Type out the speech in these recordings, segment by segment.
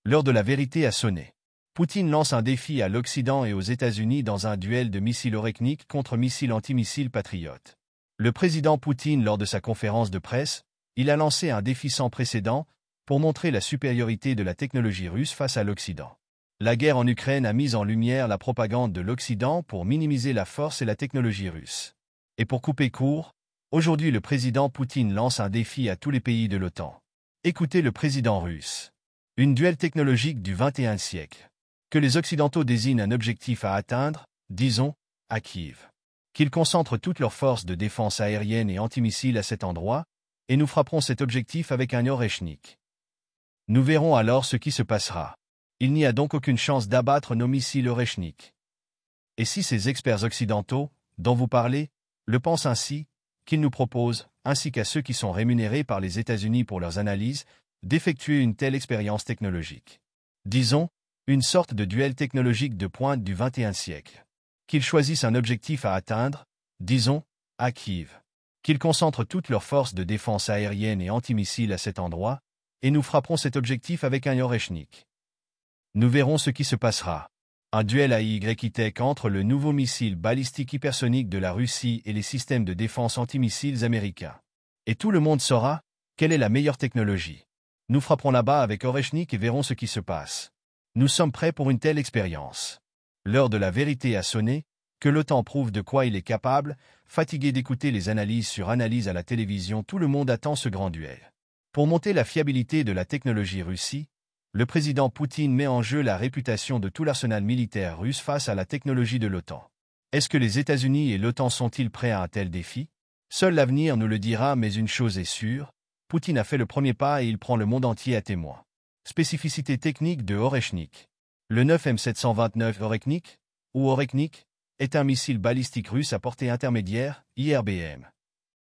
L'heure de la vérité a sonné. Poutine lance un défi à l'Occident et aux États-Unis dans un duel de missiles Orekhnik contre missiles antimissiles patriotes. Le président Poutine, lors de sa conférence de presse, il a lancé un défi sans précédent pour montrer la supériorité de la technologie russe face à l'Occident. La guerre en Ukraine a mis en lumière la propagande de l'Occident pour minimiser la force et la technologie russe. Et pour couper court, aujourd'hui le président Poutine lance un défi à tous les pays de l'OTAN. Écoutez le président russe. Une duel technologique du XXIe siècle. Que les Occidentaux désignent un objectif à atteindre, disons, à Kiev. Qu'ils concentrent toutes leurs forces de défense aérienne et antimissiles à cet endroit, et nous frapperons cet objectif avec un Orekhnik. Nous verrons alors ce qui se passera. Il n'y a donc aucune chance d'abattre nos missiles Orekhnik. Et si ces experts occidentaux, dont vous parlez, le pensent ainsi, qu'ils nous proposent, ainsi qu'à ceux qui sont rémunérés par les États-Unis pour leurs analyses, d'effectuer une telle expérience technologique. Disons, une sorte de duel technologique de pointe du XXIe siècle. Qu'ils choisissent un objectif à atteindre, disons, à Kiev. Qu'ils concentrent toutes leurs forces de défense aérienne et antimissiles à cet endroit, et nous frapperons cet objectif avec un Orekhnik. Nous verrons ce qui se passera. Un duel à YTEC entre le nouveau missile balistique hypersonique de la Russie et les systèmes de défense antimissiles américains. Et tout le monde saura quelle est la meilleure technologie. Nous frapperons là-bas avec Orekhnik et verrons ce qui se passe. Nous sommes prêts pour une telle expérience. L'heure de la vérité a sonné, que l'OTAN prouve de quoi il est capable, fatigué d'écouter les analyses sur analyse à la télévision, tout le monde attend ce grand duel. Pour monter la fiabilité de la technologie Russie, le président Poutine met en jeu la réputation de tout l'arsenal militaire russe face à la technologie de l'OTAN. Est-ce que les États-Unis et l'OTAN sont-ils prêts à un tel défi? Seul l'avenir nous le dira, mais une chose est sûre, Poutine a fait le premier pas et il prend le monde entier à témoin. Spécificité technique de Orekhnik. Le 9M729 Orekhnik, ou Orekhnik, est un missile balistique russe à portée intermédiaire, IRBM.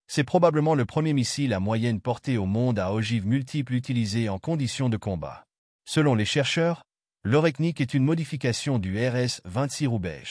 C'est probablement le premier missile à moyenne portée au monde à ogives multiples utilisé en conditions de combat. Selon les chercheurs, l'Orekhnik est une modification du RS-26 Roubaix.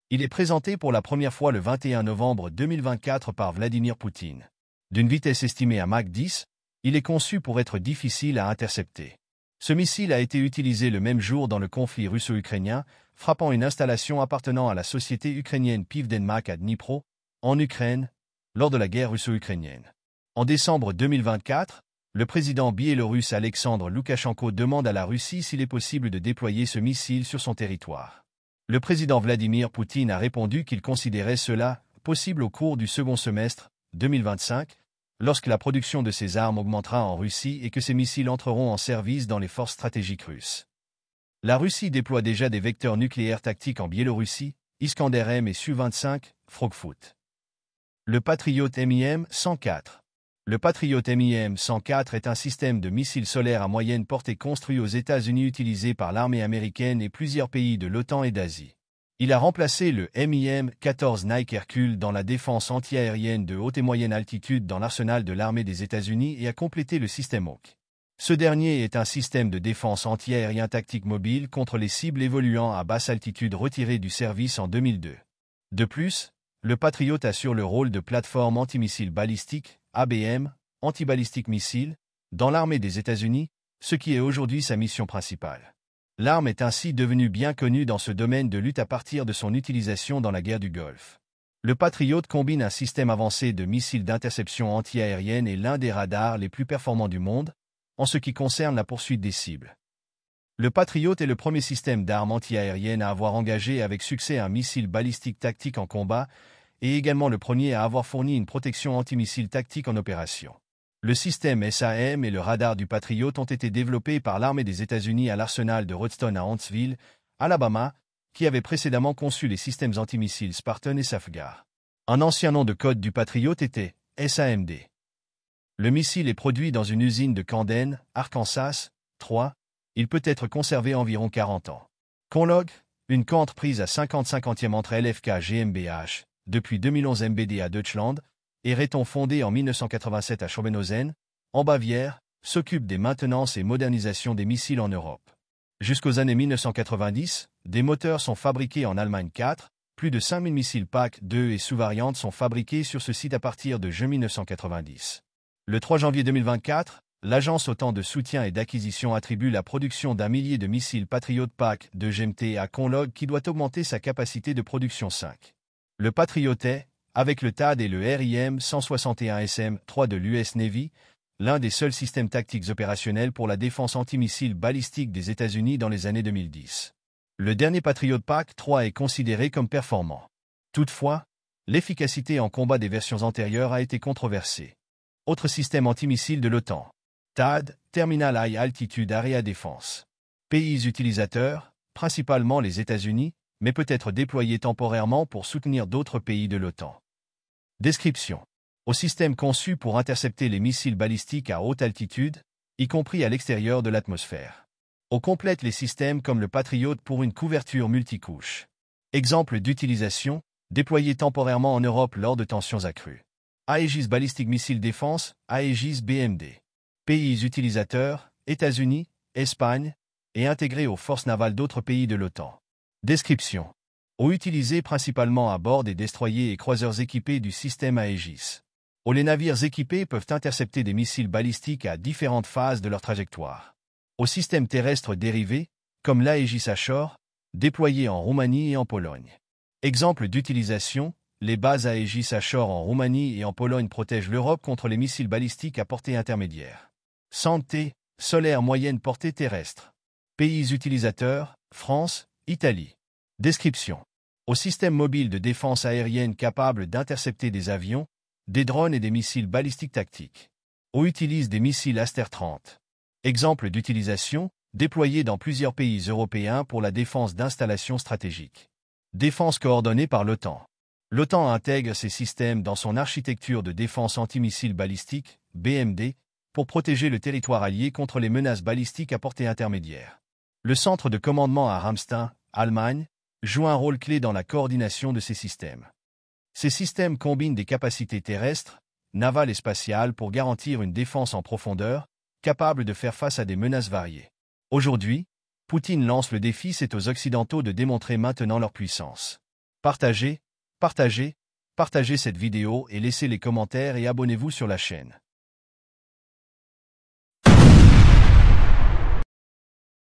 Il est présenté pour la première fois le 21 novembre 2024 par Vladimir Poutine. D'une vitesse estimée à Mach 10, il est conçu pour être difficile à intercepter. Ce missile a été utilisé le même jour dans le conflit russo-ukrainien, frappant une installation appartenant à la société ukrainienne Pivdenmak à Dnipro, en Ukraine, lors de la guerre russo-ukrainienne. En décembre 2024, le président biélorusse Alexandre Loukachenko demande à la Russie s'il est possible de déployer ce missile sur son territoire. Le président Vladimir Poutine a répondu qu'il considérait cela possible au cours du second semestre 2025, lorsque la production de ces armes augmentera en Russie et que ces missiles entreront en service dans les forces stratégiques russes. La Russie déploie déjà des vecteurs nucléaires tactiques en Biélorussie, Iskander-M et Su-25, Frogfoot. Le Patriot MIM-104. Le Patriot MIM-104 est un système de missiles solaires à moyenne portée construit aux États-Unis utilisé par l'armée américaine et plusieurs pays de l'OTAN et d'Asie. Il a remplacé le MIM-14 Nike Hercule dans la défense antiaérienne de haute et moyenne altitude dans l'arsenal de l'armée des États-Unis et a complété le système Hawk. Ce dernier est un système de défense antiaérien tactique mobile contre les cibles évoluant à basse altitude retiré du service en 2002. De plus, le Patriot assure le rôle de plateforme antimissile balistique, ABM, antibalistique missile, dans l'armée des États-Unis, ce qui est aujourd'hui sa mission principale. L'arme est ainsi devenue bien connue dans ce domaine de lutte à partir de son utilisation dans la guerre du Golfe. Le Patriot combine un système avancé de missiles d'interception antiaérienne et l'un des radars les plus performants du monde, en ce qui concerne la poursuite des cibles. Le Patriot est le premier système d'armes antiaériennes à avoir engagé avec succès un missile balistique tactique en combat, et également le premier à avoir fourni une protection antimissile tactique en opération. Le système SAM et le radar du Patriot ont été développés par l'armée des États-Unis à l'arsenal de Redstone à Huntsville, Alabama, qui avait précédemment conçu les systèmes antimissiles Spartan et Safeguard. Un ancien nom de code du Patriot était SAMD. Le missile est produit dans une usine de Camden, Arkansas, 3. Il peut être conservé environ 40 ans. Conlog, une entreprise à 50/50e entre LFK GmbH, depuis 2011 MBD à Deutschland, et Raytheon fondé en 1987 à Schrobenhausen, en Bavière, s'occupe des maintenances et modernisations des missiles en Europe. Jusqu'aux années 1990, des moteurs sont fabriqués en Allemagne 4, plus de 5000 missiles PAC-2 et sous-variantes sont fabriqués sur ce site à partir de juin 1990. Le 3 janvier 2024, l'agence OTAN de soutien et d'acquisition attribue la production d'1 millier de missiles Patriot Pack de GMT à Conlog qui doit augmenter sa capacité de production 5. Le Patriot est, avec le THAAD et le RIM-161SM-3 de l'US Navy, l'un des seuls systèmes tactiques opérationnels pour la défense antimissile balistique des États-Unis dans les années 2010. Le dernier Patriot Pack 3 est considéré comme performant. Toutefois, l'efficacité en combat des versions antérieures a été controversée. Autre système antimissile de l'OTAN. THAAD, Terminal High Altitude Area Defense. Pays utilisateurs, principalement les États-Unis, mais peut être déployé temporairement pour soutenir d'autres pays de l'OTAN. Description. Au système conçu pour intercepter les missiles balistiques à haute altitude, y compris à l'extérieur de l'atmosphère. On complète les systèmes comme le Patriot pour une couverture multicouche. Exemple d'utilisation, déployé temporairement en Europe lors de tensions accrues. Aegis Ballistic Missile Défense, Aegis BMD. Pays utilisateurs, États-Unis, Espagne, et intégré aux forces navales d'autres pays de l'OTAN. Description. Eau utilisé principalement à bord des destroyers et croiseurs équipés du système Aegis. Où les navires équipés peuvent intercepter des missiles balistiques à différentes phases de leur trajectoire. Au système terrestre dérivé, comme l'Aegis Ashore, déployé en Roumanie et en Pologne. Exemple d'utilisation, les bases Aegis Ashore en Roumanie et en Pologne protègent l'Europe contre les missiles balistiques à portée intermédiaire. Santé, solaire moyenne portée terrestre. Pays utilisateurs, France, Italie. Description. Au système mobile de défense aérienne capable d'intercepter des avions, des drones et des missiles balistiques tactiques. On utilise des missiles Aster 30. Exemple d'utilisation, déployés dans plusieurs pays européens pour la défense d'installations stratégiques. Défense coordonnée par l'OTAN. L'OTAN intègre ces systèmes dans son architecture de défense antimissile balistique, BMD, pour protéger le territoire allié contre les menaces balistiques à portée intermédiaire. Le centre de commandement à Ramstein, Allemagne, joue un rôle clé dans la coordination de ces systèmes. Ces systèmes combinent des capacités terrestres, navales et spatiales pour garantir une défense en profondeur, capable de faire face à des menaces variées. Aujourd'hui, Poutine lance le défi, c'est aux Occidentaux de démontrer maintenant leur puissance. Partagez cette vidéo et laissez les commentaires et abonnez-vous sur la chaîne.